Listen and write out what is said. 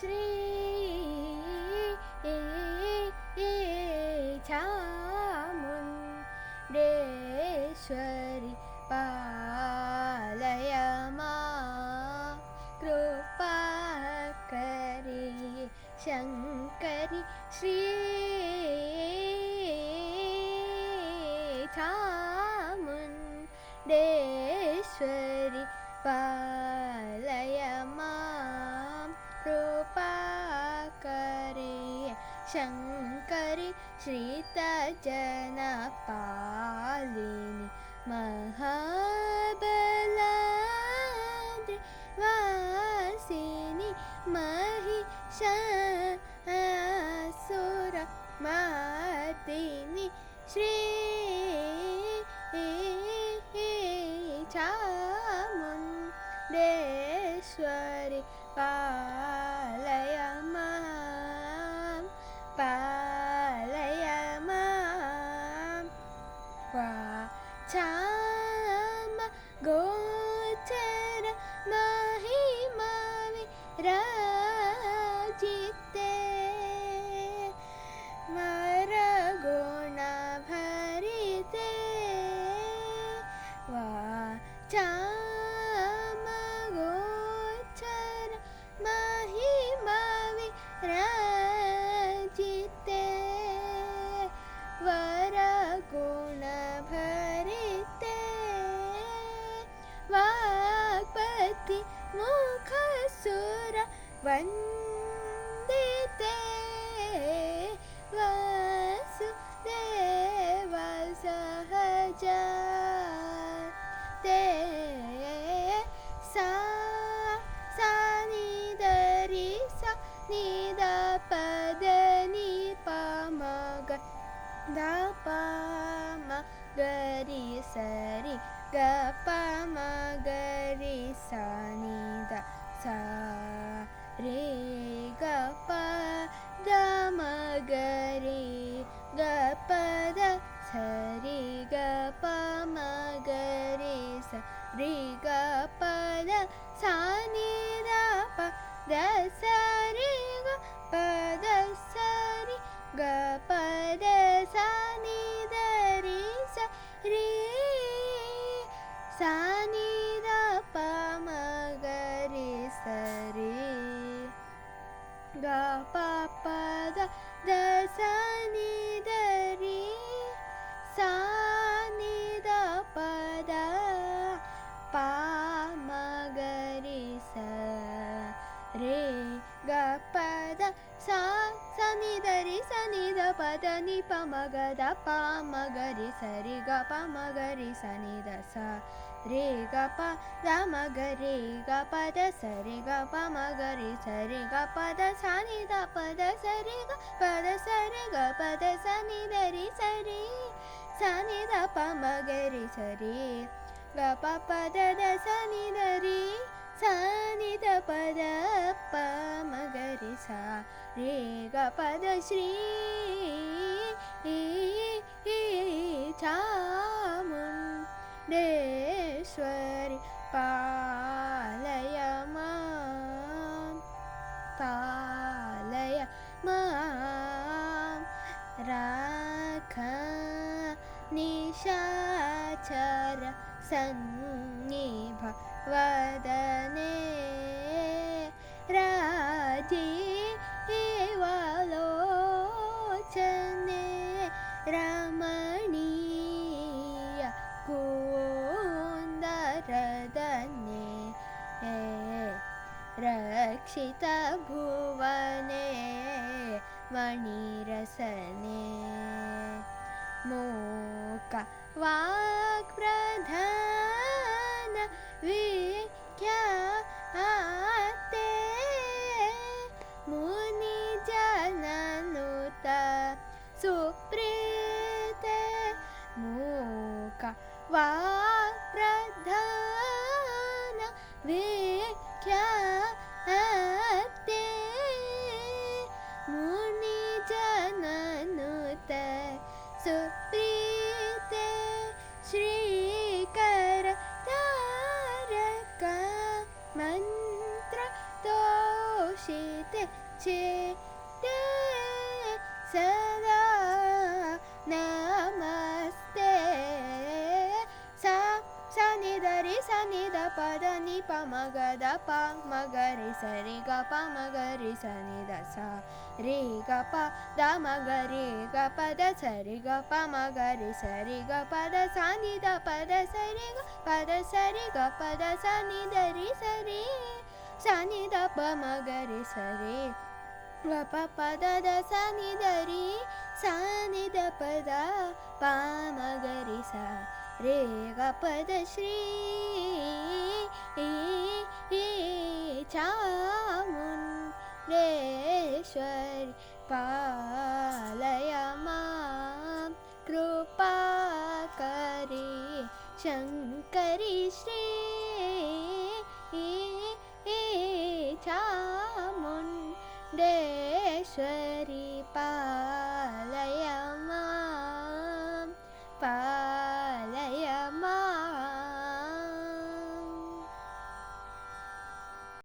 श्री चामुण्डेश्वरि पालय मां कृपाकरि शङ्करि श्री चामुण्डेश्वरि पालय मां कृपाकरि शङ्करि श्रितजनपालिनि महाबलाद्रि वासिनि महिषासुरमर्दिनि श्री चामुण्डेश्वरि पालय मां पालय मां वाचाम गोचर महिमा विराजिते वरगुण भरिते वाचाम गोचर महिमा विराजिते वरगुण भरिते वाक्पति मुखसुर वन्दिते वासुदेव सहजाते सा नि दरि सा नि द पद नि प म ग ध प म गरि सरि ग प म गरि सा नि द सा रे ग प द म गरि ग प द सरि ग प म गरि सा रि ग प द सा नि द प द सा रि ग प द सा रि ग प द सा नि द रि सा रि सा नि द प म ग रि सा रि ग प प द द सा नि द रि सा नि द प द प म ग रि सा रे ग प द सा सा नि द रि सा नि द प द नि प म ग द प म ग रि सा रि ग प म ग रि सा नि द सा रे ग प द म ग रे ग प द सा रे ग प म ग रि सा रे ग प द सा नि द प द सा रे ग प द सा रे ग प द सा नि द रि सा रे सा नि द प म ग रि सा रे ग प प द द सा नि द रि सा नि द प द प म ग रि सा रे ग प द श्री चामुण्डेश्वरि पालय मां पालय मां राख निशाचर सन्निभ वदने राजीवलोचने रमणीय कुन्दरदने रक्षित भुवने मणिरसने मूक वाक्प्रधान विख्याते मुनिजननुत सुप्रीते मूक वाक्प्रधान विख्याते मुनिजननुत सुप्रीते श्रीकर तारक मंत्र तोष पोषिते चित्ते सदा नमस्ते सा नि द रि सा नि द प द नि प म ग द प म ग रि स रि ग प म ग रि स नि द सा रि ग प द म ग रि ग प द स रि ग प म ग रि स रि ग प द सा नि द प द स रि ग प द स रि ग प द सा नि द रि स रि सा नि द प म ग रि स रि ग प प द द सा नि द रि सा नि द प द प म ग रि सा रे ग प द श्री चामुण्डेश्वरि पालय मां कृपाकरी शङ्करी श्री चामुण्डेश्वरि